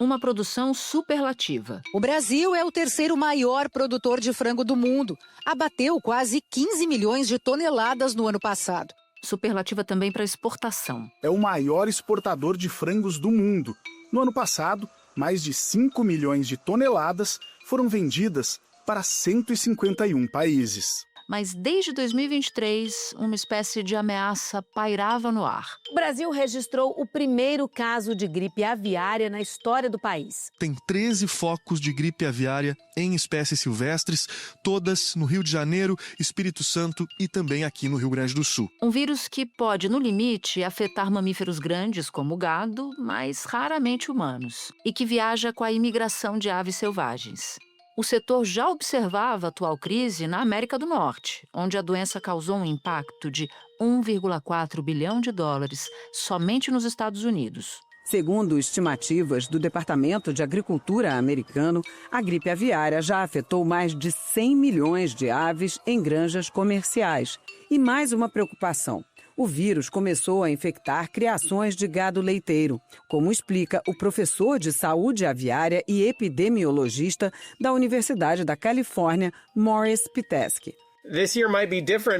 uma produção superlativa. O Brasil é o terceiro maior produtor de frango do mundo. Abateu quase 15 milhões de toneladas no ano passado. Superlativa também para exportação. É o maior exportador de frangos do mundo. No ano passado, mais de 5 milhões de toneladas foram vendidas para 151 países. Mas desde 2023, uma espécie de ameaça pairava no ar. O Brasil registrou o primeiro caso de gripe aviária na história do país. Tem 13 focos de gripe aviária em espécies silvestres, todas no Rio de Janeiro, Espírito Santo e também aqui no Rio Grande do Sul. Um vírus que pode, no limite, afetar mamíferos grandes como o gado, mas raramente humanos, e que viaja com a imigração de aves selvagens. O setor já observava a atual crise na América do Norte, onde a doença causou um impacto de 1,4 bilhão de dólares somente nos Estados Unidos. Segundo estimativas do Departamento de Agricultura americano, a gripe aviária já afetou mais de 100 milhões de aves em granjas comerciais. E mais uma preocupação. O vírus começou a infectar criações de gado leiteiro, como explica o professor de saúde aviária e epidemiologista da Universidade da Califórnia, Morris Pitesky.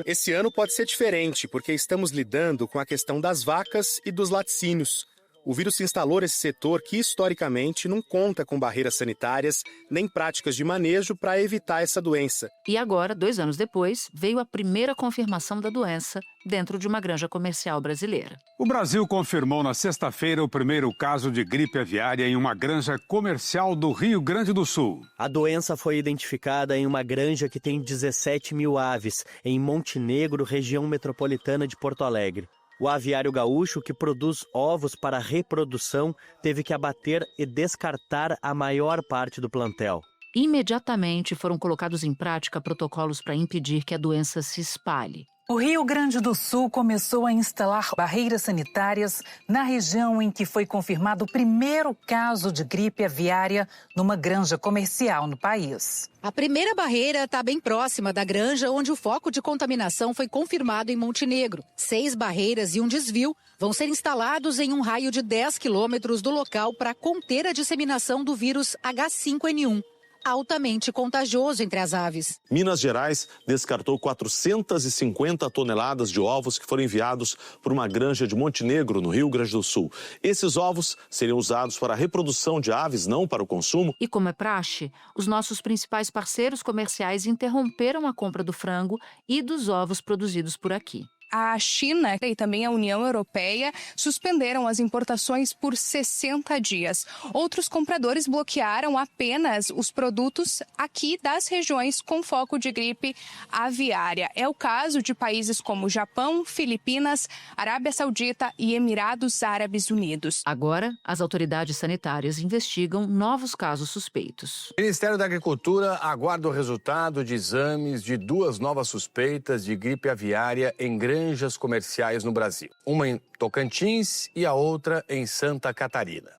Esse ano pode ser diferente, porque estamos lidando com a questão das vacas e dos laticínios. O vírus se instalou nesse setor que, historicamente, não conta com barreiras sanitárias nem práticas de manejo para evitar essa doença. E agora, 2 anos depois, veio a primeira confirmação da doença dentro de uma granja comercial brasileira. O Brasil confirmou na sexta-feira o primeiro caso de gripe aviária em uma granja comercial do Rio Grande do Sul. A doença foi identificada em uma granja que tem 17 mil aves, em Montenegro, região metropolitana de Porto Alegre. O aviário gaúcho, que produz ovos para reprodução, teve que abater e descartar a maior parte do plantel. Imediatamente foram colocados em prática protocolos para impedir que a doença se espalhe. O Rio Grande do Sul começou a instalar barreiras sanitárias na região em que foi confirmado o primeiro caso de gripe aviária numa granja comercial no país. A primeira barreira está bem próxima da granja onde o foco de contaminação foi confirmado em Montenegro. 6 barreiras e um desvio vão ser instalados em um raio de 10 quilômetros do local para conter a disseminação do vírus H5N1. Altamente contagioso entre as aves. Minas Gerais descartou 450 toneladas de ovos que foram enviados por uma granja de Montenegro, no Rio Grande do Sul. Esses ovos seriam usados para a reprodução de aves, não para o consumo. E como é praxe, os nossos principais parceiros comerciais interromperam a compra do frango e dos ovos produzidos por aqui. A China e também a União Europeia suspenderam as importações por 60 dias. Outros compradores bloquearam apenas os produtos aqui das regiões com foco de gripe aviária. É o caso de países como Japão, Filipinas, Arábia Saudita e Emirados Árabes Unidos. Agora, as autoridades sanitárias investigam novos casos suspeitos. O Ministério da Agricultura aguarda o resultado de exames de 2 novas suspeitas de gripe aviária em granjas comerciais no Brasil. Uma em Tocantins e a outra em Santa Catarina.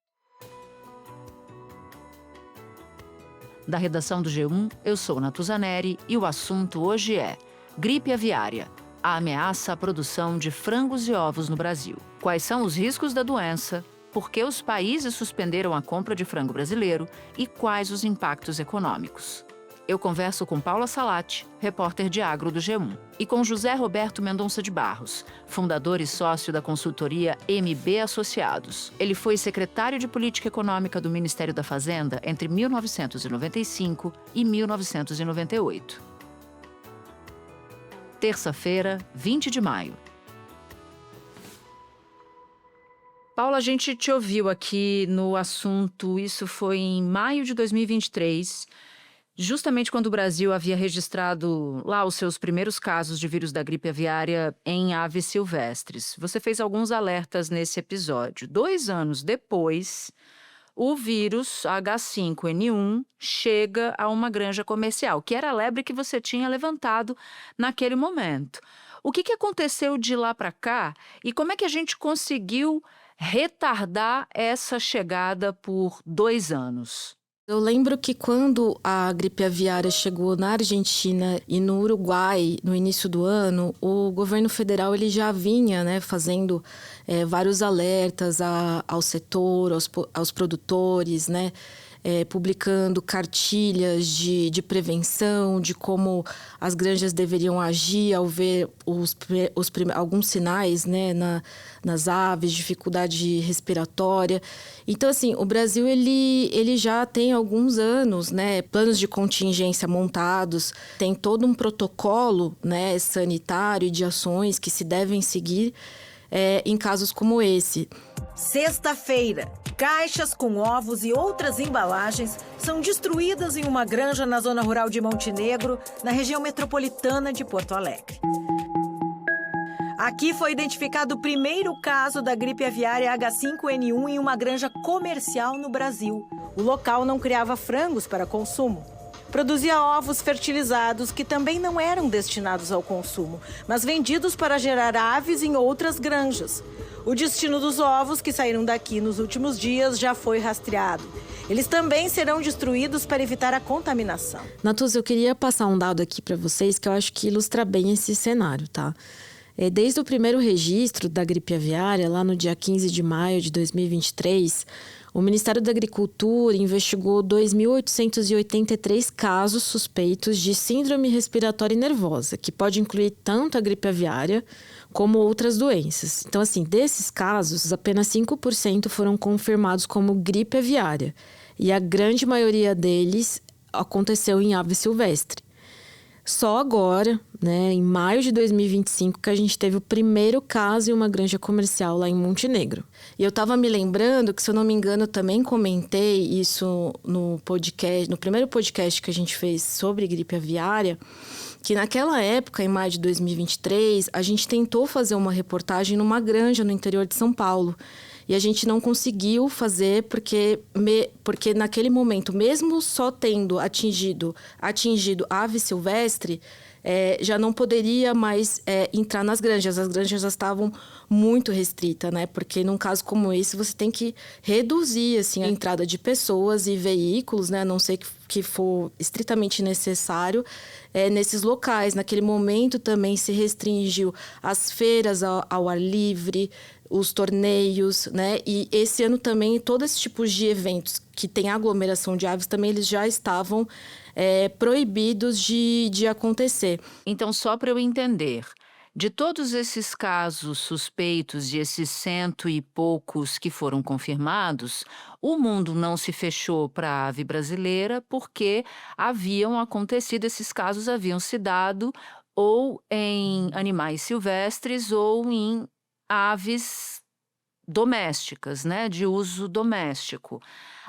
Da redação do G1, eu sou Natuzaneri e o assunto hoje é gripe aviária, a ameaça à produção de frangos e ovos no Brasil. Quais são os riscos da doença, por que os países suspenderam a compra de frango brasileiro e quais os impactos econômicos. Eu converso com Paula Salati, repórter de agro do G1, e com José Roberto Mendonça de Barros, fundador e sócio da consultoria MB Associados. Ele foi secretário de Política Econômica do Ministério da Fazenda entre 1995 e 1998. Terça-feira, 20 de maio. Paula, a gente te ouviu aqui no assunto, isso foi em maio de 2023, justamente quando o Brasil havia registrado lá os seus primeiros casos de vírus da gripe aviária em aves silvestres. Você fez alguns alertas nesse episódio. 2 anos depois, o vírus H5N1 chega a uma granja comercial, que era a lebre que você tinha levantado naquele momento. O que aconteceu de lá para cá e como é que a gente conseguiu retardar essa chegada por 2 anos? Eu lembro que quando a gripe aviária chegou na Argentina e no Uruguai, no início do ano, o governo federal ele já vinha, né, fazendo vários alertas ao setor, aos produtores, né, publicando cartilhas de prevenção, de como as granjas deveriam agir ao ver alguns sinais, né, nas aves, dificuldade respiratória. Então, assim, o Brasil ele já tem alguns anos, né, planos de contingência montados, tem todo um protocolo, né, sanitário e de ações que se devem seguir em casos como esse. Sexta-feira, caixas com ovos e outras embalagens são destruídas em uma granja na zona rural de Montenegro, na região metropolitana de Porto Alegre. Aqui foi identificado o primeiro caso da gripe aviária H5N1 em uma granja comercial no Brasil. O local não criava frangos para consumo. Produzia ovos fertilizados que também não eram destinados ao consumo, mas vendidos para gerar aves em outras granjas. O destino dos ovos que saíram daqui nos últimos dias já foi rastreado. Eles também serão destruídos para evitar a contaminação. Natuz, eu queria passar um dado aqui para vocês que eu acho que ilustra bem esse cenário, tá? Desde o primeiro registro da gripe aviária, lá no dia 15 de maio de 2023, o Ministério da Agricultura investigou 2.883 casos suspeitos de síndrome respiratória nervosa, que pode incluir tanto a gripe aviária como outras doenças. Então, assim, desses casos, apenas 5% foram confirmados como gripe aviária. E a grande maioria deles aconteceu em ave silvestre. Só agora, né, em maio de 2025, que a gente teve o primeiro caso em uma granja comercial lá em Montenegro. E eu estava me lembrando que, se eu não me engano, eu também comentei isso no podcast, no primeiro podcast que a gente fez sobre gripe aviária, que naquela época, em maio de 2023, a gente tentou fazer uma reportagem numa granja no interior de São Paulo. E a gente não conseguiu fazer porque naquele momento, mesmo só tendo atingido ave silvestre, já não poderia mais entrar nas granjas. As granjas já estavam muito restritas, né? Porque num caso como esse, você tem que reduzir assim, a entrada de pessoas e veículos, né? A não ser que for estritamente necessário nesses locais. Naquele momento também se restringiu as feiras ao ar livre, os torneios, né? E esse ano também, todos esses tipos de eventos que tem aglomeração de aves, também eles já estavam proibidos de acontecer. Então, só para eu entender, de todos esses casos suspeitos e esses 100 e poucos que foram confirmados, o mundo não se fechou para a ave brasileira porque esses casos haviam se dado ou em animais silvestres ou em aves domésticas, né, de uso doméstico.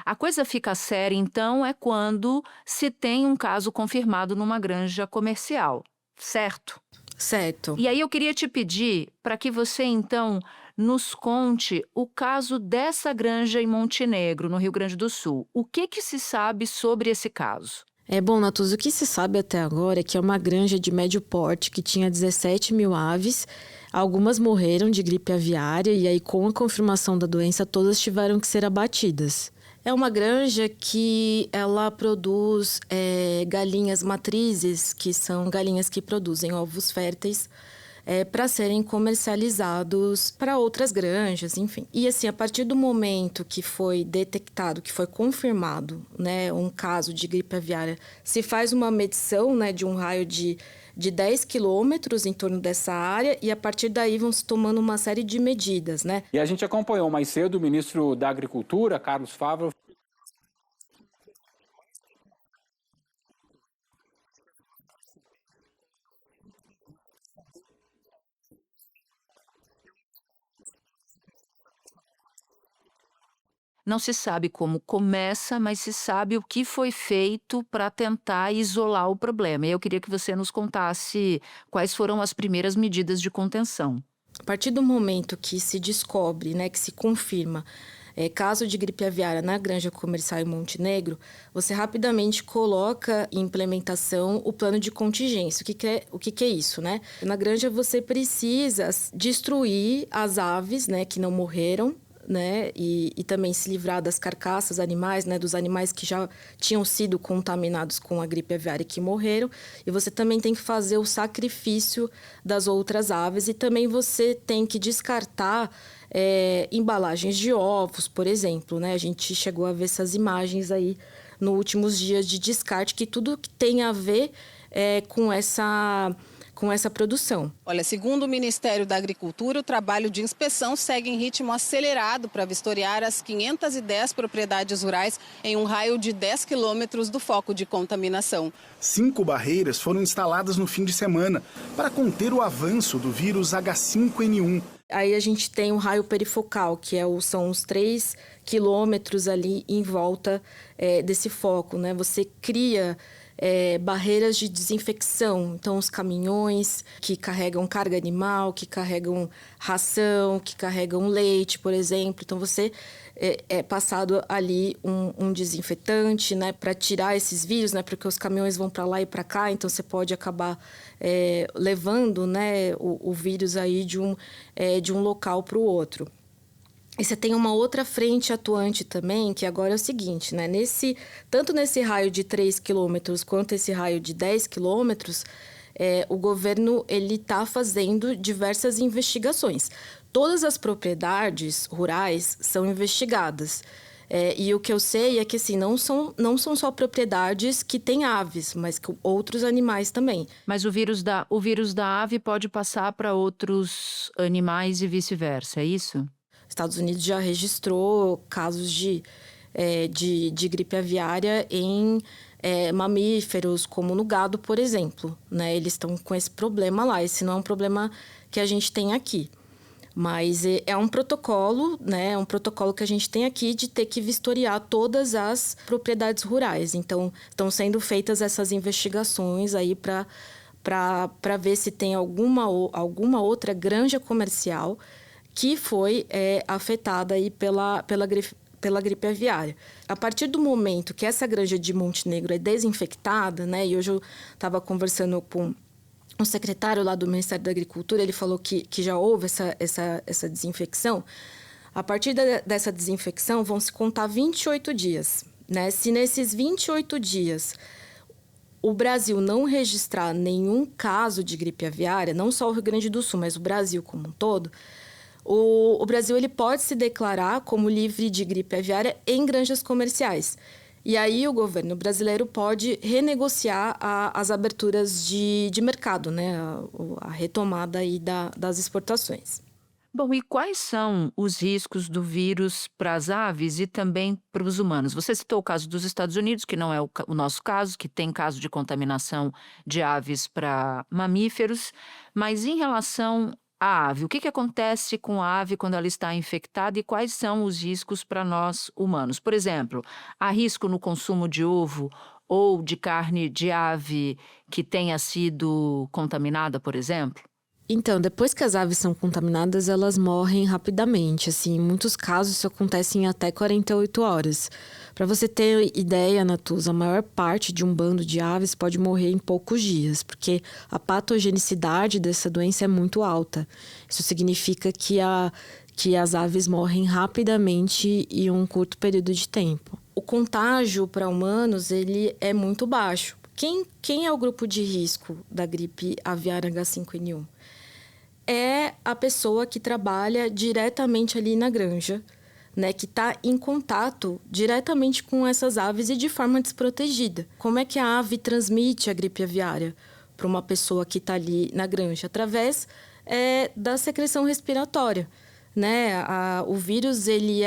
A coisa fica séria, então, é quando se tem um caso confirmado numa granja comercial, certo? Certo. E aí eu queria te pedir para que você, então, nos conte o caso dessa granja em Montenegro, no Rio Grande do Sul. O que se sabe sobre esse caso? Bom, Natuz, o que se sabe até agora é que é uma granja de médio porte que tinha 17 mil aves. Algumas morreram de gripe aviária e aí, com a confirmação da doença, todas tiveram que ser abatidas. É uma granja que ela produz galinhas matrizes, que são galinhas que produzem ovos férteis para serem comercializados para outras granjas, enfim. E assim, a partir do momento que foi detectado, que foi confirmado, né, um caso de gripe aviária, se faz uma medição, né, de um raio de 10 quilômetros em torno dessa área e a partir daí vão se tomando uma série de medidas, né? E a gente acompanhou mais cedo o ministro da Agricultura, Carlos Fávaro. Não se sabe como começa, mas se sabe o que foi feito para tentar isolar o problema. E eu queria que você nos contasse quais foram as primeiras medidas de contenção. A partir do momento que se descobre, né, que se confirma caso de gripe aviária na granja comercial em Montenegro, você rapidamente coloca em implementação o plano de contingência. O que é isso, né? Na granja você precisa destruir as aves, né, que não morreram, né, e também se livrar das carcaças animais, né, dos animais que já tinham sido contaminados com a gripe aviária e que morreram. E você também tem que fazer o sacrifício das outras aves e também você tem que descartar embalagens de ovos, por exemplo, né? A gente chegou a ver essas imagens aí nos últimos dias de descarte, que tudo que tem a ver com essa produção. Olha, segundo o Ministério da Agricultura, o trabalho de inspeção segue em ritmo acelerado para vistoriar as 510 propriedades rurais em um raio de 10 quilômetros do foco de contaminação. 5 barreiras foram instaladas no fim de semana para conter o avanço do vírus H5N1. Aí a gente tem o raio perifocal, que são os 3 quilômetros ali em volta desse foco, né? Você cria barreiras de desinfecção. Então, os caminhões que carregam carga animal, que carregam ração, que carregam leite, por exemplo. Então, você é passado ali um desinfetante, né, para tirar esses vírus, né, porque os caminhões vão para lá e para cá. Então, você pode acabar levando, né, o vírus aí de um local para o outro. E você tem uma outra frente atuante também, que agora é o seguinte, né? Tanto nesse raio de 3 quilômetros quanto esse raio de 10 quilômetros, o governo está fazendo diversas investigações. Todas as propriedades rurais são investigadas. E o que eu sei é que assim, não são só propriedades que têm aves, mas que outros animais também. Mas o vírus da ave pode passar para outros animais e vice-versa, é isso? Estados Unidos já registrou casos de gripe aviária em mamíferos, como no gado, por exemplo, né? Eles estão com esse problema lá. Esse não é um problema que a gente tem aqui. Mas é um protocolo, né? É um protocolo que a gente tem aqui de ter que vistoriar todas as propriedades rurais. Então, estão sendo feitas essas investigações aí para ver se tem alguma outra granja comercial que foi afetada aí pela gripe aviária. A partir do momento que essa granja de Montenegro é desinfectada, né? E hoje eu estava conversando com um secretário lá do Ministério da Agricultura, ele falou que já houve essa desinfecção. A partir dessa desinfecção vão se contar 28 dias, né? Se nesses 28 dias o Brasil não registrar nenhum caso de gripe aviária, não só o Rio Grande do Sul, mas o Brasil como um todo, o Brasil ele pode se declarar como livre de gripe aviária em granjas comerciais. E aí o governo brasileiro pode renegociar as aberturas de mercado, né? A retomada aí das exportações. Bom, e quais são os riscos do vírus para as aves e também para os humanos? Você citou o caso dos Estados Unidos, que não é o nosso caso, que tem caso de contaminação de aves para mamíferos, mas em relação a ave, o que acontece com a ave quando ela está infectada e quais são os riscos para nós humanos? Por exemplo, há risco no consumo de ovo ou de carne de ave que tenha sido contaminada, por exemplo? Então, depois que as aves são contaminadas, elas morrem rapidamente. Assim, em muitos casos, isso acontece em até 48 horas. Para você ter ideia, Natuza, a maior parte de um bando de aves pode morrer em poucos dias, porque a patogenicidade dessa doença é muito alta. Isso significa que as aves morrem rapidamente em um curto período de tempo. O contágio para humanos ele é muito baixo. Quem é o grupo de risco da gripe aviária H5N1? É a pessoa que trabalha diretamente ali na granja, né, que está em contato diretamente com essas aves e de forma desprotegida. Como é que a ave transmite a gripe aviária para uma pessoa que está ali na granja? Através da secreção respiratória, né? O vírus ele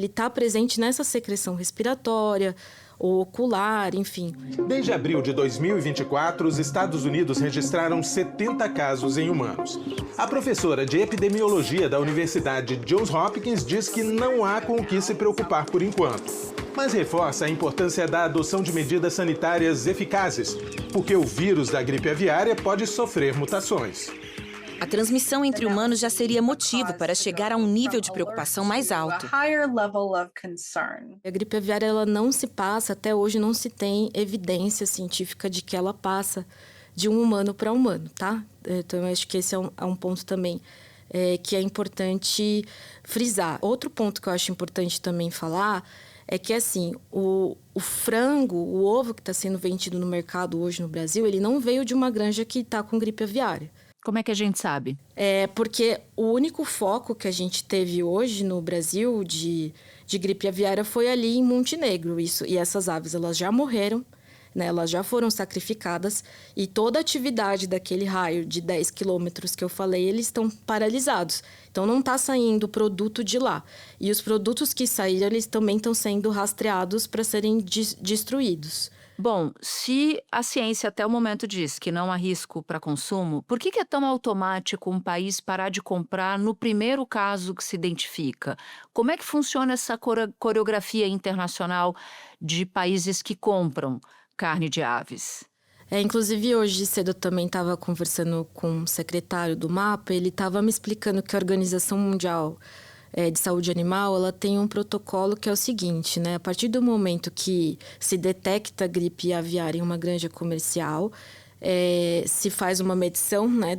está presente nessa secreção respiratória, ocular, enfim. Desde abril de 2024, os Estados Unidos registraram 70 casos em humanos. A professora de epidemiologia da Universidade Johns Hopkins diz que não há com o que se preocupar por enquanto, mas reforça a importância da adoção de medidas sanitárias eficazes, porque o vírus da gripe aviária pode sofrer mutações. A transmissão entre humanos já seria motivo para chegar a um nível de preocupação mais alto. A gripe aviária ela não se passa, até hoje não se tem evidência científica de que ela passa de um humano para humano, tá? Então, eu acho que esse é um ponto também que é importante frisar. Outro ponto que eu acho importante também falar é que, assim, o frango, o ovo que está sendo vendido no mercado hoje no Brasil, ele não veio de uma granja que está com gripe aviária. Como é que a gente sabe? Porque o único foco que a gente teve hoje no Brasil de gripe aviária foi ali em Montenegro. E essas aves, elas já morreram, né? Elas já foram sacrificadas e toda a atividade daquele raio de 10 quilômetros que eu falei, eles estão paralisados. Então, não está saindo produto de lá. E os produtos que saíram, eles também estão sendo rastreados para serem destruídos. Bom, se a ciência até o momento diz que não há risco para consumo, por que é tão automático um país parar de comprar no primeiro caso que se identifica? Como é que funciona essa coreografia internacional de países que compram carne de aves? Inclusive, hoje cedo eu também estava conversando com o secretário do MAPA, ele estava me explicando que a Organização Mundial de Saúde Animal, ela tem um protocolo que é o seguinte, né? A partir do momento que se detecta gripe aviária em uma granja comercial, se faz uma medição, né,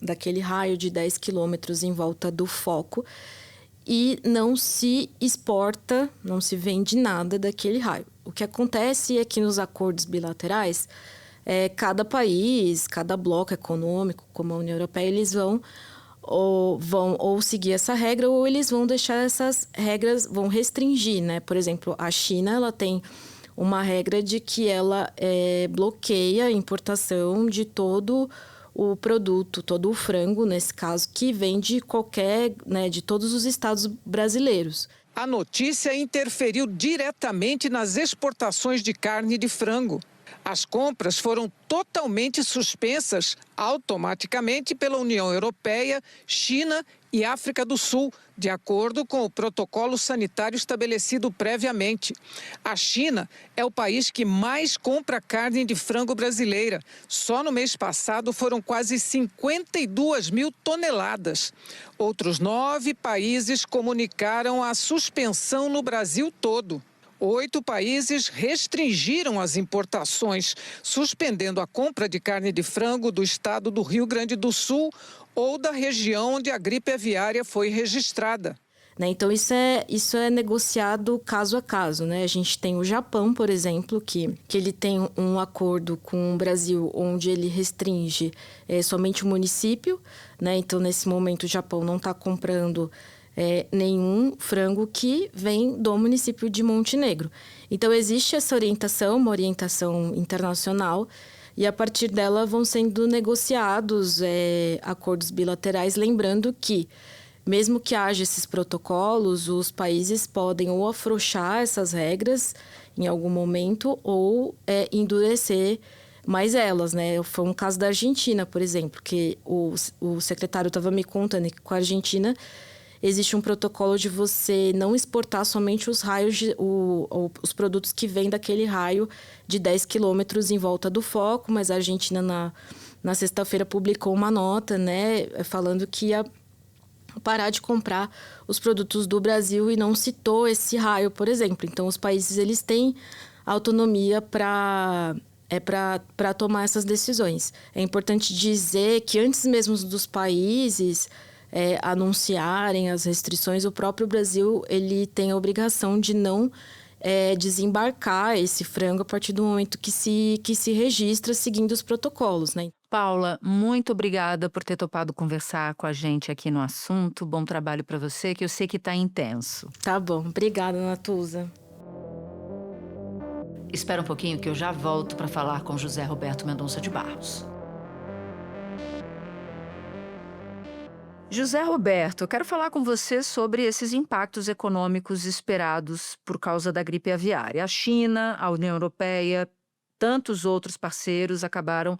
daquele raio de 10 quilômetros em volta do foco e não se exporta, não se vende nada daquele raio. O que acontece é que nos acordos bilaterais, cada país, cada bloco econômico, como a União Europeia, eles vão seguir essa regra ou eles vão deixar essas regras, vão restringir, né? Por exemplo, a China, ela tem uma regra de que ela bloqueia a importação de todo o produto, todo o frango, nesse caso, que vem de de todos os estados brasileiros. A notícia interferiu diretamente nas exportações de carne de frango. As compras foram totalmente suspensas automaticamente pela União Europeia, China e África do Sul, de acordo com o protocolo sanitário estabelecido previamente. A China é o país que mais compra carne de frango brasileira. Só no mês passado foram quase 52 mil toneladas. Outros 9 países comunicaram a suspensão no Brasil todo. 8 países restringiram as importações, suspendendo a compra de carne de frango do estado do Rio Grande do Sul ou da região onde a gripe aviária foi registrada. Então, isso é negociado caso a caso, né? A gente tem o Japão, por exemplo, que ele tem um acordo com o Brasil onde ele restringe somente o município, né? Então, nesse momento, o Japão não está comprando nenhum frango que vem do município de Montenegro. Então, existe essa orientação, uma orientação internacional, e a partir dela vão sendo negociados acordos bilaterais, lembrando que, mesmo que haja esses protocolos, os países podem ou afrouxar essas regras em algum momento ou endurecer mais elas, né? Foi um caso da Argentina, por exemplo, que o secretário estava me contando que com a Argentina existe um protocolo de você não exportar somente os raios, os produtos que vêm daquele raio de 10 quilômetros em volta do foco, mas a Argentina, na sexta-feira, publicou uma nota, né, falando que ia parar de comprar os produtos do Brasil e não citou esse raio, por exemplo. Então, os países eles têm autonomia para tomar essas decisões. É importante dizer que antes mesmo dos países anunciarem as restrições, o próprio Brasil ele tem a obrigação de não desembarcar esse frango a partir do momento que se registra seguindo os protocolos, né? Paula, muito obrigada por ter topado conversar com a gente aqui no assunto. Bom trabalho para você, que eu sei que está intenso. Tá bom, obrigada, Natuza. Espera um pouquinho que eu já volto para falar com José Roberto Mendonça de Barros. José Roberto, eu quero falar com você sobre esses impactos econômicos esperados por causa da gripe aviária. A China, a União Europeia, tantos outros parceiros acabaram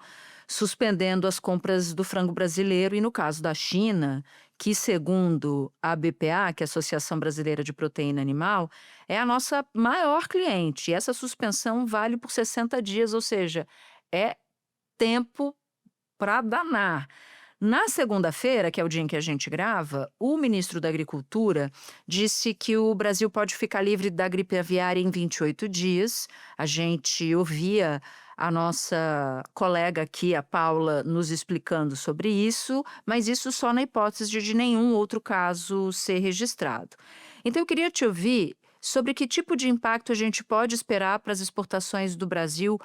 suspendendo as compras do frango brasileiro e, no caso da China, que segundo a BPA, que é a Associação Brasileira de Proteína Animal, é a nossa maior cliente. E essa suspensão vale por 60 dias, ou seja, é tempo para danar. Na segunda-feira, que é o dia em que a gente grava, o ministro da Agricultura disse que o Brasil pode ficar livre da gripe aviária em 28 dias. A gente ouvia a nossa colega aqui, a Paula, nos explicando sobre isso, mas isso só na hipótese de nenhum outro caso ser registrado. Então, eu queria te ouvir sobre que tipo de impacto a gente pode esperar para as exportações do Brasil,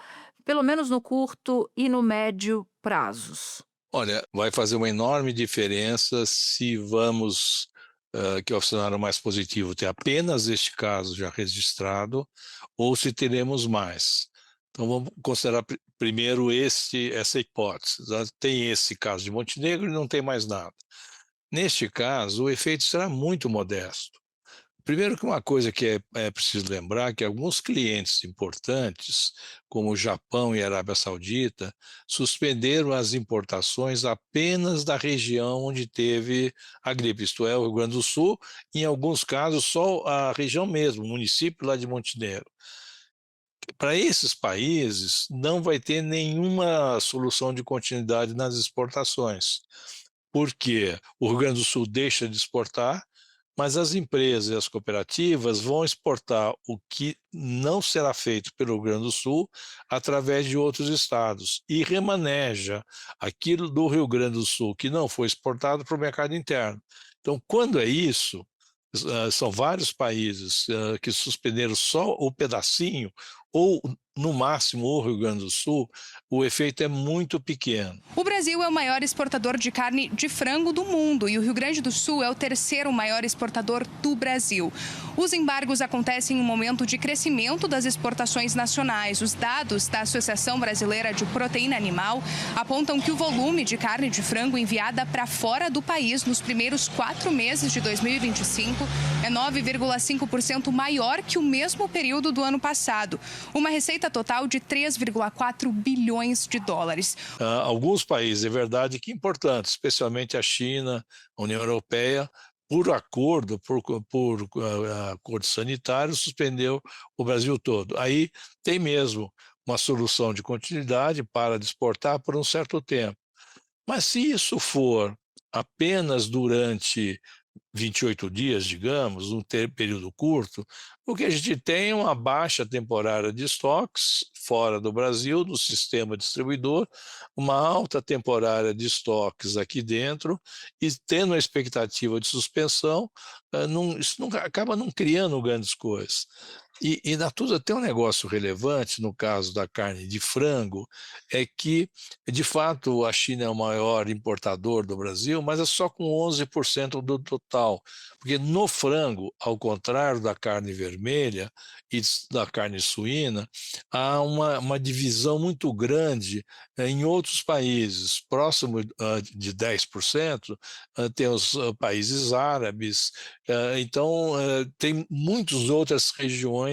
pelo menos no curto e no médio prazos. Olha, vai fazer uma enorme diferença se vamos, que é o cenário mais positivo, ter apenas este caso já registrado ou se teremos mais. Então vamos considerar primeiro essa hipótese. Tem esse caso de Montenegro e não tem mais nada. Neste caso, o efeito será muito modesto. Primeiro que uma coisa que é preciso lembrar que alguns clientes importantes, como o Japão e a Arábia Saudita, suspenderam as importações apenas da região onde teve a gripe, isto é, o Rio Grande do Sul, em alguns casos só a região mesmo, o município lá de Montenegro. Para esses países, não vai ter nenhuma solução de continuidade nas exportações, porque o Rio Grande do Sul deixa de exportar, mas as empresas e as cooperativas vão exportar o que não será feito pelo Rio Grande do Sul através de outros estados e remaneja aquilo do Rio Grande do Sul que não foi exportado para o mercado interno. Então, quando é isso, são vários países que suspenderam só o pedacinho ou, no máximo, o Rio Grande do Sul, o efeito é muito pequeno. O Brasil é o maior exportador de carne de frango do mundo e o Rio Grande do Sul é o terceiro maior exportador do Brasil. Os embargos acontecem em um momento de crescimento das exportações nacionais. Os dados da Associação Brasileira de Proteína Animal apontam que o volume de carne de frango enviada para fora do país nos primeiros 4 meses de 2025 é 9,5% maior que o mesmo período do ano passado. Uma receita total de 3,4 bilhões de dólares. Alguns países, é verdade que importantes, especialmente a China, a União Europeia, por acordo sanitário, suspendeu o Brasil todo. Aí tem mesmo uma solução de continuidade para exportar por um certo tempo. Mas se isso for apenas durante 28 dias, digamos, um período curto, o que a gente tem é uma baixa temporária de estoques fora do Brasil, no sistema distribuidor, uma alta temporária de estoques aqui dentro e tendo a expectativa de suspensão, isso acaba não criando grandes coisas. E Natuza tem um negócio relevante no caso da carne de frango, é que, de fato, a China é o maior importador do Brasil, mas é só com 11% do total, porque no frango, ao contrário da carne vermelha e da carne suína, há uma divisão muito grande em outros países, próximo de 10%, tem os países árabes, então tem muitas outras regiões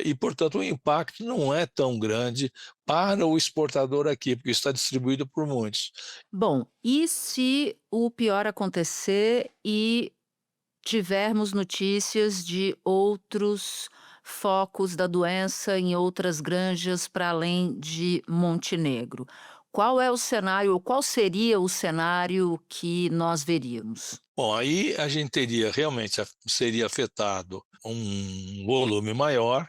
e, portanto, o impacto não é tão grande para o exportador aqui, porque está distribuído por muitos. Bom, e se o pior acontecer e tivermos notícias de outros focos da doença em outras granjas para além de Montenegro? Qual é o cenário, ou qual seria o cenário que nós veríamos? Bom, aí a gente seria afetado um volume maior,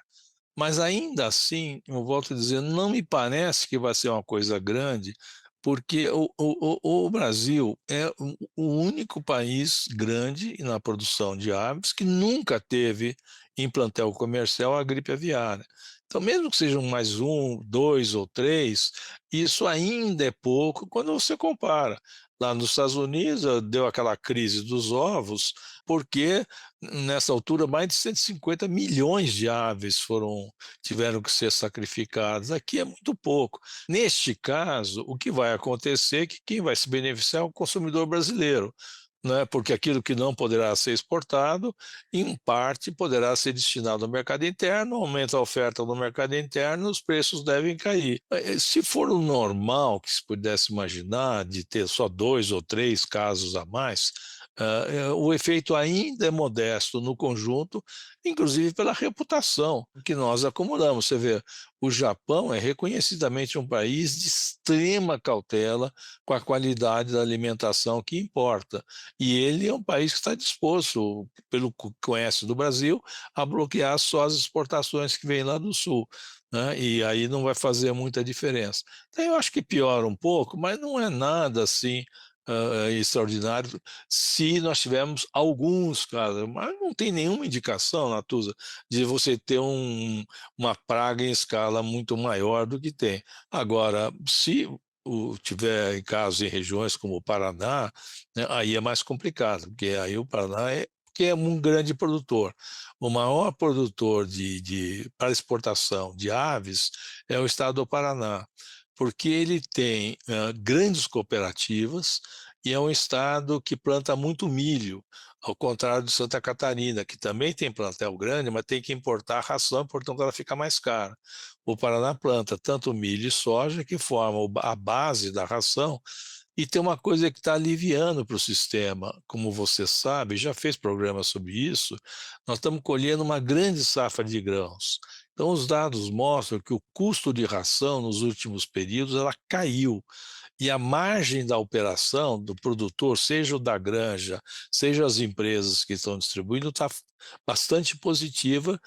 mas ainda assim, eu volto a dizer, não me parece que vai ser uma coisa grande, porque o Brasil é o único país grande na produção de aves que nunca teve em plantel comercial a gripe aviária. Então, mesmo que sejam mais 1, 2 ou 3, isso ainda é pouco quando você compara. Lá nos Estados Unidos deu aquela crise dos ovos, porque nessa altura mais de 150 milhões de aves tiveram que ser sacrificadas. Aqui é muito pouco. Neste caso, o que vai acontecer é que quem vai se beneficiar é o consumidor brasileiro, né? Porque aquilo que não poderá ser exportado, em parte poderá ser destinado ao mercado interno, aumenta a oferta no mercado interno, os preços devem cair. Se for o normal que se pudesse imaginar, de ter só 2 ou 3 casos a mais, O efeito ainda é modesto no conjunto, inclusive pela reputação que nós acumulamos. Você vê, o Japão é reconhecidamente um país de extrema cautela com a qualidade da alimentação que importa. E ele é um país que está disposto, pelo que conhece do Brasil, a bloquear só as exportações que vêm lá do Sul, né? E aí não vai fazer muita diferença. Então, eu acho que piora um pouco, mas não é nada assim extraordinário se nós tivermos alguns casos, mas não tem nenhuma indicação, Natuza, de você ter uma praga em escala muito maior do que tem. Agora, se tiver casos em regiões como o Paraná, né, aí é mais complicado, porque aí o Paraná que é um grande produtor. O maior produtor para exportação de aves é o estado do Paraná, porque ele tem grandes cooperativas e é um estado que planta muito milho, ao contrário de Santa Catarina, que também tem plantel grande, mas tem que importar ração, portanto ela fica mais cara. O Paraná planta tanto milho e soja, que formam a base da ração, e tem uma coisa que está aliviando para o sistema, como você sabe, já fez programa sobre isso, nós estamos colhendo uma grande safra de grãos. Então, os dados mostram que o custo de ração nos últimos períodos ela caiu. E a margem da operação do produtor, seja o da granja, seja as empresas que estão distribuindo, está bastante positiva,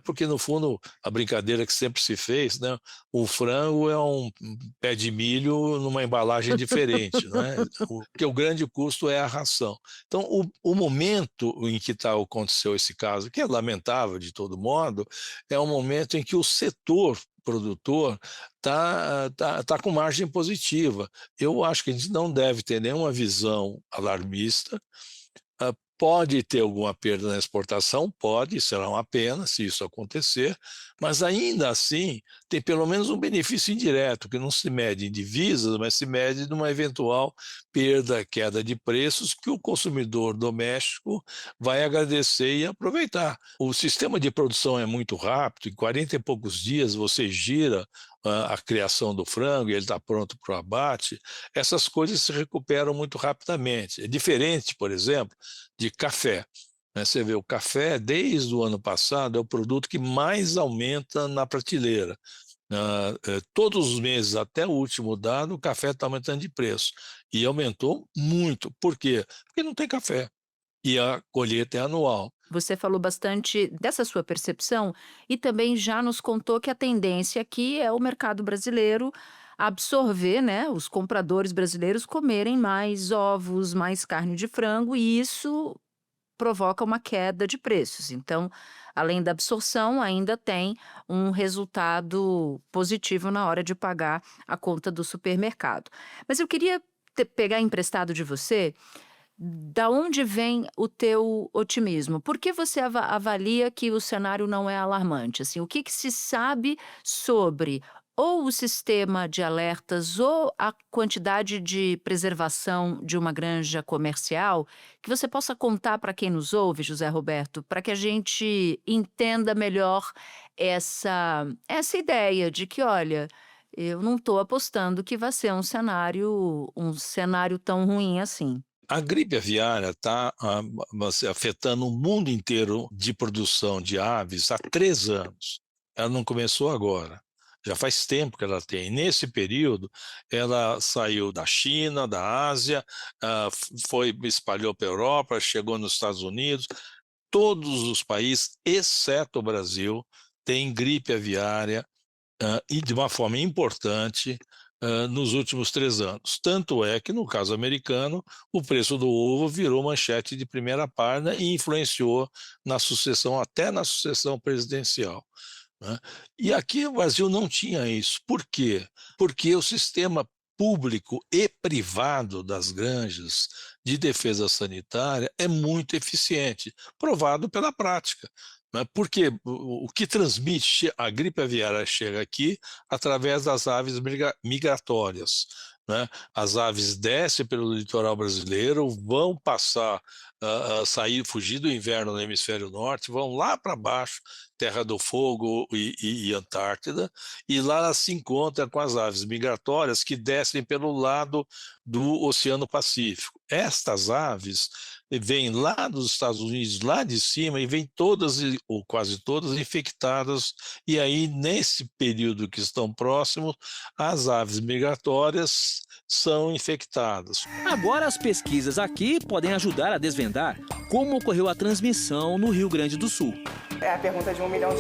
porque, no fundo, a brincadeira que sempre se fez, né? O frango é um pé de milho numa embalagem diferente, né? Porque o grande custo é a ração. Então, o momento em que aconteceu esse caso, que é lamentável de todo modo, é um momento em que o setor produtor está com margem positiva. Eu acho que a gente não deve ter nenhuma visão alarmista. Pode ter alguma perda na exportação? Pode, será uma pena se isso acontecer, mas ainda assim tem pelo menos um benefício indireto, que não se mede em divisas, mas se mede numa eventual perda, queda de preços, que o consumidor doméstico vai agradecer e aproveitar. O sistema de produção é muito rápido, em 40 e poucos dias você gira a criação do frango e ele está pronto para o abate, essas coisas se recuperam muito rapidamente. É diferente, por exemplo, de café. Você vê, o café, desde o ano passado, é o produto que mais aumenta na prateleira. Todos os meses, até o último dado, o café está aumentando de preço. E aumentou muito. Por quê? Porque não tem café. E a colheita é anual. Você falou bastante dessa sua percepção e também já nos contou que a tendência aqui é o mercado brasileiro absorver, né, os compradores brasileiros comerem mais ovos, mais carne de frango, e isso provoca uma queda de preços. Então, além da absorção, ainda tem um resultado positivo na hora de pagar a conta do supermercado. Mas eu queria pegar emprestado de você. Da onde vem o teu otimismo? Por que você avalia que o cenário não é alarmante? Assim, o que se sabe sobre ou o sistema de alertas ou a quantidade de preservação de uma granja comercial que você possa contar para quem nos ouve, José Roberto, para que a gente entenda melhor essa ideia de que, olha, eu não estou apostando que vai ser um cenário tão ruim assim. A gripe aviária está afetando o mundo inteiro de produção de aves há 3 anos. Ela não começou agora. Já faz tempo que ela tem. Nesse período, ela saiu da China, da Ásia, espalhou para a Europa, chegou nos Estados Unidos. Todos os países, exceto o Brasil, têm gripe aviária e de uma forma importante nos últimos 3 anos. Tanto é que, no caso americano, o preço do ovo virou manchete de primeira página e influenciou até na sucessão presidencial, né? E aqui o Brasil não tinha isso. Por quê? Porque o sistema público e privado das granjas de defesa sanitária é muito eficiente, provado pela prática. Porque o que transmite a gripe aviária chega aqui através das aves migratórias, né? As aves descem pelo litoral brasileiro, vão fugir do inverno no hemisfério norte, vão lá para baixo, Terra do Fogo e Antártida, e lá ela se encontra com as aves migratórias que descem pelo lado do Oceano Pacífico. Estas aves vêm lá dos Estados Unidos, lá de cima, e vêm todas, ou quase todas, infectadas, e aí, nesse período que estão próximos, as aves migratórias são infectadas. Agora as pesquisas aqui podem ajudar a desvendar como ocorreu a transmissão no Rio Grande do Sul. É a pergunta de R$1 milhão.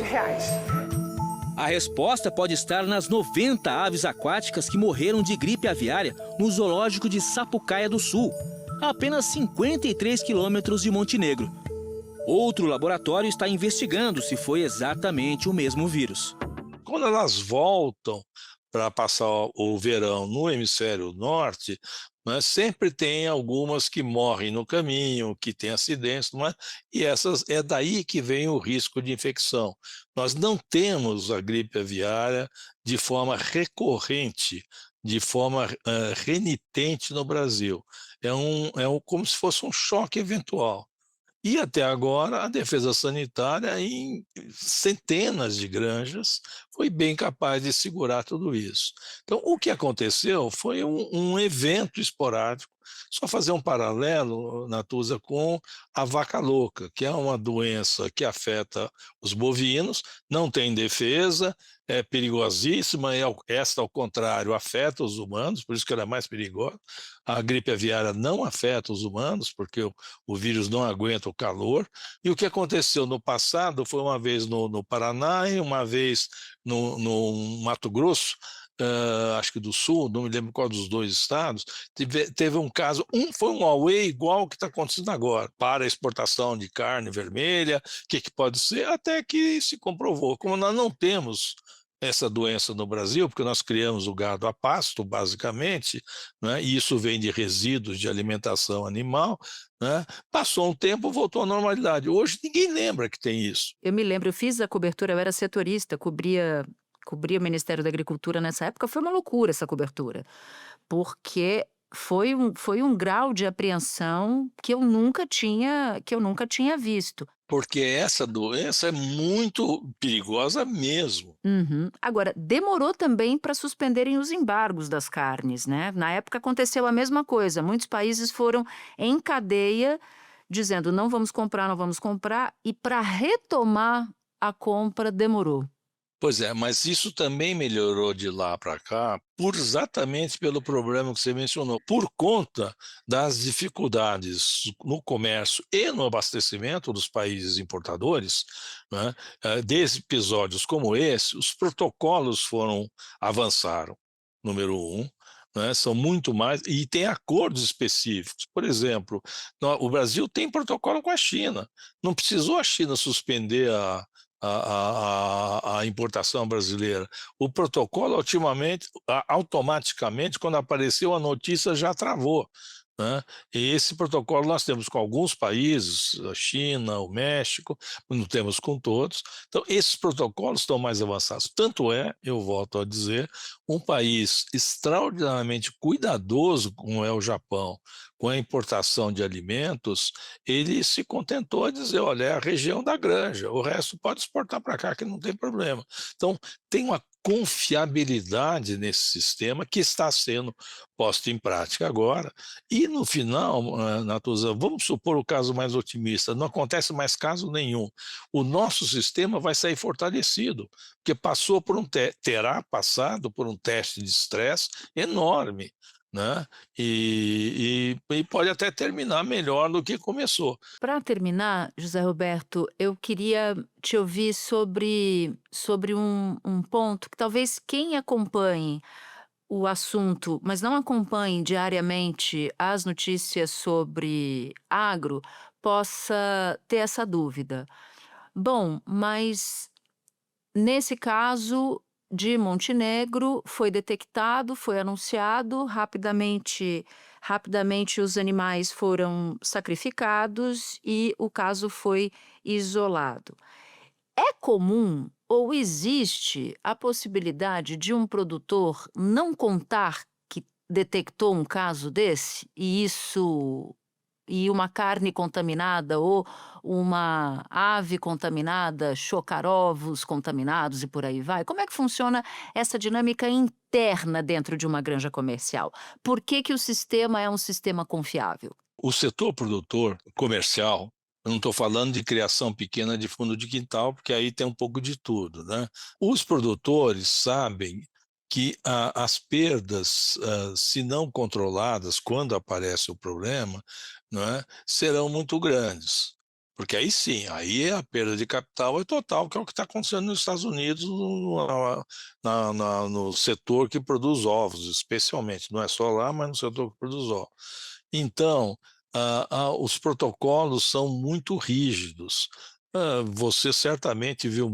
A resposta pode estar nas 90 aves aquáticas que morreram de gripe aviária no zoológico de Sapucaia do Sul, a apenas 53 quilômetros de Montenegro. Outro laboratório está investigando se foi exatamente o mesmo vírus. Quando elas voltam para passar o verão no hemisfério norte, né, sempre tem algumas que morrem no caminho, que têm acidentes, não é? E é daí que vem o risco de infecção. Nós não temos a gripe aviária de forma recorrente, de forma renitente no Brasil. Como se fosse um choque eventual. E até agora a Defesa Sanitária, em centenas de granjas, foi bem capaz de segurar tudo isso. Então, o que aconteceu foi um evento esporádico. Só fazer um paralelo, Natuza, com a vaca louca, que é uma doença que afeta os bovinos, não tem defesa, é perigosíssima, esta, ao contrário, afeta os humanos, por isso que ela é mais perigosa. A gripe aviária não afeta os humanos, porque o vírus não aguenta o calor. E o que aconteceu no passado foi uma vez no Paraná e uma vez no Mato Grosso, acho que do Sul, não me lembro qual dos dois estados, teve um caso, foi um auê igual ao que está acontecendo agora, para a exportação de carne vermelha, o que pode ser, até que se comprovou. Como nós não temos essa doença no Brasil, porque nós criamos o gado a pasto, basicamente, né, e isso vem de resíduos de alimentação animal, né, passou um tempo, voltou à normalidade. Hoje ninguém lembra que tem isso. Eu me lembro, eu fiz a cobertura, eu era setorista, cobria o Ministério da Agricultura nessa época. Foi uma loucura essa cobertura, porque foi um grau de apreensão que eu nunca tinha visto. Porque essa doença é muito perigosa mesmo. Uhum. Agora, demorou também para suspenderem os embargos das carnes, né? Na época aconteceu a mesma coisa. Muitos países foram em cadeia dizendo não vamos comprar, e para retomar a compra demorou. Pois é, mas isso também melhorou de lá para cá, exatamente pelo problema que você mencionou, por conta das dificuldades no comércio e no abastecimento dos países importadores, né? Desde episódios como esse, os protocolos avançaram, número um. Né, são muito mais, e tem acordos específicos. Por exemplo, o Brasil tem protocolo com a China. Não precisou a China suspender a importação brasileira. O protocolo, automaticamente, quando apareceu a notícia, já travou. Né? E esse protocolo nós temos com alguns países, a China, o México, não temos com todos. Então, esses protocolos estão mais avançados. Tanto é, eu volto a dizer, um país extraordinariamente cuidadoso, como é o Japão, com a importação de alimentos, ele se contentou a dizer, olha, é a região da granja, o resto pode exportar para cá que não tem problema. Então, tem uma confiabilidade nesse sistema que está sendo posto em prática agora. E no final, Natuza, vamos supor o caso mais otimista, não acontece mais caso nenhum. O nosso sistema vai sair fortalecido, porque terá passado por um teste de estresse enorme. Né? E pode até terminar melhor do que começou. Para terminar, José Roberto, eu queria te ouvir sobre um ponto que talvez quem acompanhe o assunto, mas não acompanhe diariamente as notícias sobre agro, possa ter essa dúvida. Bom, mas nesse caso de Montenegro, foi detectado, foi anunciado, rapidamente os animais foram sacrificados e o caso foi isolado. É comum ou existe a possibilidade de um produtor não contar que detectou um caso desse e isso e uma carne contaminada ou uma ave contaminada chocar ovos contaminados e por aí vai? Como é que funciona essa dinâmica interna dentro de uma granja comercial? Por que que o sistema é um sistema confiável? O setor produtor comercial, eu não estou falando de criação pequena de fundo de quintal, porque aí tem um pouco de tudo, né? Os produtores sabem que as perdas, se não controladas, quando aparece o problema, não é, serão muito grandes. Porque aí sim, aí a perda de capital é total, que é o que está acontecendo nos Estados Unidos no setor que produz ovos, especialmente. Não é só lá, mas no setor que produz ovos. Então, os protocolos são muito rígidos. Você certamente viu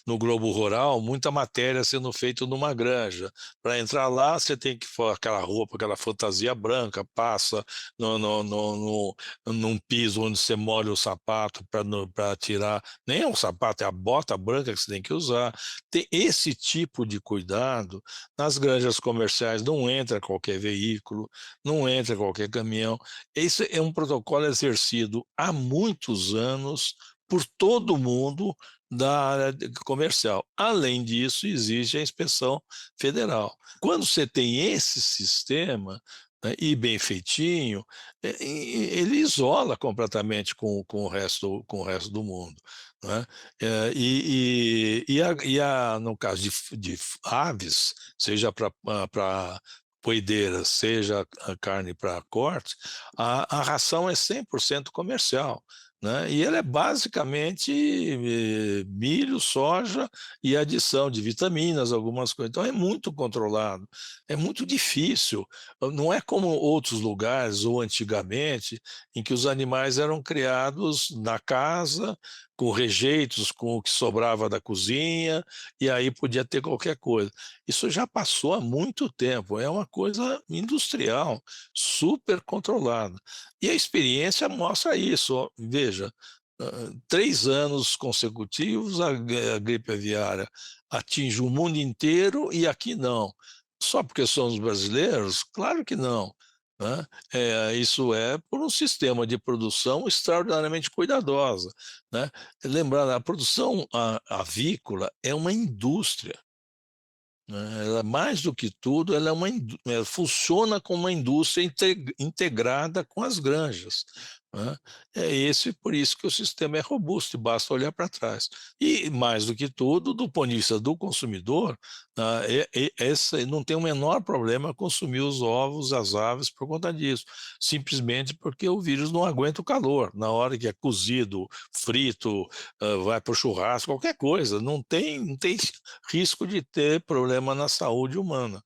no Globo Rural, muita matéria sendo feita numa granja. Para entrar lá, você tem que aquela roupa, aquela fantasia branca, passa num piso onde você molha o sapato para tirar. Nem é um sapato, é a bota branca que você tem que usar. Tem esse tipo de cuidado. Nas granjas comerciais não entra qualquer veículo, não entra qualquer caminhão. Esse é um protocolo exercido há muitos anos por todo mundo da área comercial. Além disso, existe a inspeção federal. Quando você tem esse sistema, né, e bem feitinho, ele isola completamente com o resto do mundo. Né? No caso de aves, seja para poedeiras, seja a carne para corte, a ração é 100% comercial. Né? E ele é basicamente milho, soja e adição de vitaminas, algumas coisas. Então é muito controlado, é muito difícil. Não é como outros lugares, ou antigamente, em que os animais eram criados na casa, com rejeitos, com o que sobrava da cozinha, e aí podia ter qualquer coisa. Isso já passou há muito tempo, é uma coisa industrial, super controlada. E a experiência mostra isso. Veja, 3 anos consecutivos a gripe aviária atinge o mundo inteiro e aqui não. Só porque somos brasileiros? Claro que não. Né? Isso é por um sistema de produção extraordinariamente cuidadosa. Né? Lembrando, a produção avícola é uma indústria. Ela, mais do que tudo, ela funciona como uma indústria integrada com as granjas. Né? Por isso que o sistema é robusto, e basta olhar para trás. E, mais do que tudo, do ponto de vista do consumidor, não tem o menor problema consumir os ovos, as aves, por conta disso. Simplesmente porque o vírus não aguenta o calor. Na hora que é cozido, frito, vai para o churrasco, qualquer coisa, não tem risco de ter problema na saúde humana.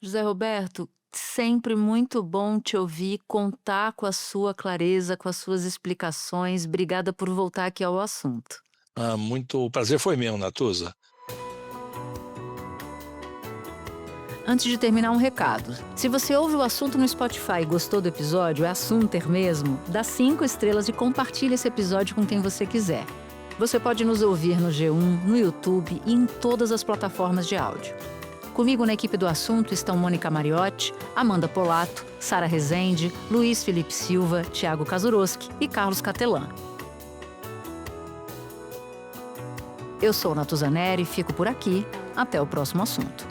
José Roberto, sempre muito bom te ouvir, contar com a sua clareza, com as suas explicações. Obrigada por voltar aqui ao assunto. O prazer foi meu, Natuza. Antes de terminar, um recado. Se você ouve o assunto no Spotify e gostou do episódio, é assunter mesmo, dá 5 estrelas e compartilha esse episódio com quem você quiser. Você pode nos ouvir no G1, no YouTube e em todas as plataformas de áudio. Comigo na equipe do assunto estão Mônica Mariotti, Amanda Polato, Sara Rezende, Luiz Felipe Silva, Thiago Kazuroski e Carlos Catelan. Eu sou Natuza Neri e fico por aqui. Até o próximo assunto.